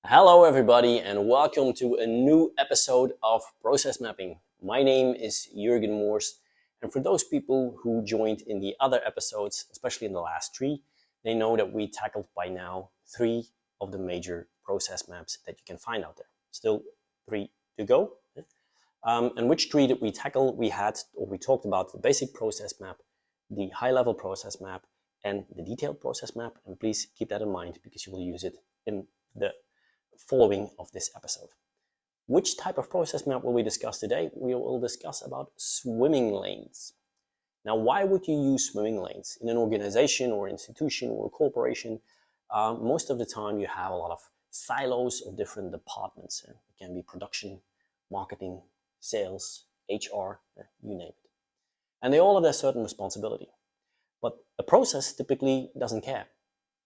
Hello everybody and welcome to a new episode of Process Mapping. My name is Jurgen Moors, and for those people who joined in the other episodes, especially in the last three, they know that we tackled by now three of the major process maps that you can find out there. Still three to go. And which three did we tackle? We talked about the basic process map, the high-level process map, and the detailed process map. And please keep that in mind because you will use it in the following of this episode. Which type of process map will we discuss today? We will discuss about swimming lanes. Now, why would you use swimming lanes in an organization or institution or a corporation? Most of the time you have a lot of silos of different departments. It can be production, marketing, sales, HR, you name it. And they all have their certain responsibility. But a process typically doesn't care.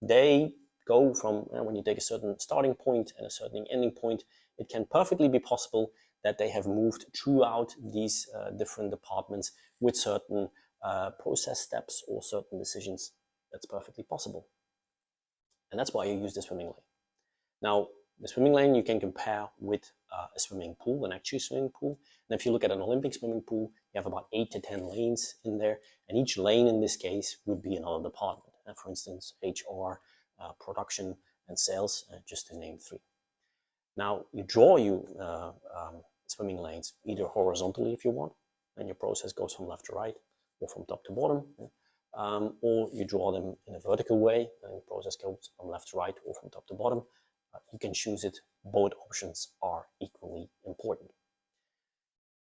They go from when you take a certain starting point and a certain ending point, it can perfectly be possible that they have moved throughout these different departments with certain process steps or certain decisions. That's perfectly possible. And that's why you use the swimming lane. Now, the swimming lane you can compare with a swimming pool, an actual swimming pool. And if you look at an Olympic swimming pool, you have about 8 to 10 lanes in there. And each lane in this case would be another department. For instance, HR, production, and sales, just to name three. Now, you draw swimming lanes either horizontally if you want, and your process goes from left to right or from top to bottom, or you draw them in a vertical way, and the process goes from left to right or from top to bottom. You can choose it. Both options are equally important.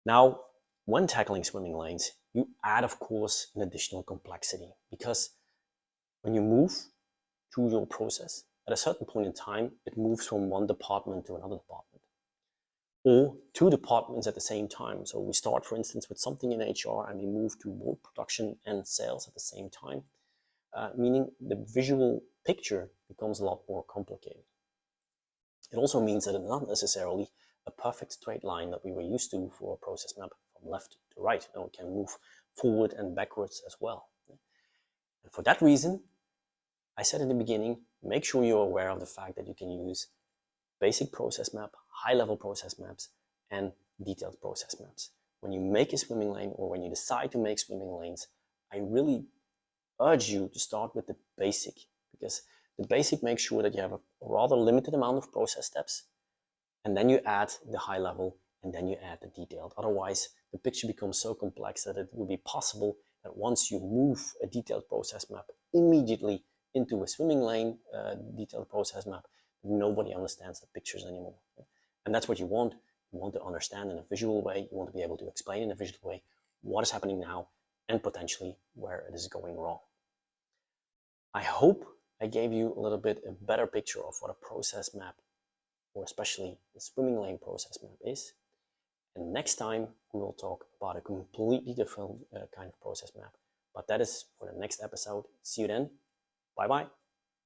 Now, when tackling swimming lanes, you add, of course, an additional complexity, because when you move through your process, at a certain point in time, it moves from one department to another department, or two departments at the same time. So we start, for instance, with something in HR and we move to both production and sales at the same time, meaning the visual picture becomes a lot more complicated. It also means that it's not necessarily a perfect straight line that we were used to for a process map from left to right. No, it can move forward and backwards as well. And for that reason, I said in the beginning, make sure you're aware of the fact that you can use basic process map, high-level process maps, and detailed process maps. When you make a swimming lane or when you decide to make swimming lanes, I really urge you to start with the basic, because the basic makes sure that you have a rather limited amount of process steps, and then you add the high level, and then you add the detailed. Otherwise, the picture becomes so complex that it will be possible that once you move a detailed process map immediately into a swimming lane detailed process map, nobody understands the pictures anymore. And that's what you want. You want to understand in a visual way. You want to be able to explain in a visual way what is happening now and potentially where it is going wrong. I hope I gave you a little bit a better picture of what a process map, or especially the swimming lane process map, is. And next time we will talk about a completely different kind of process map. But that is for the next episode. See you then. Bye bye.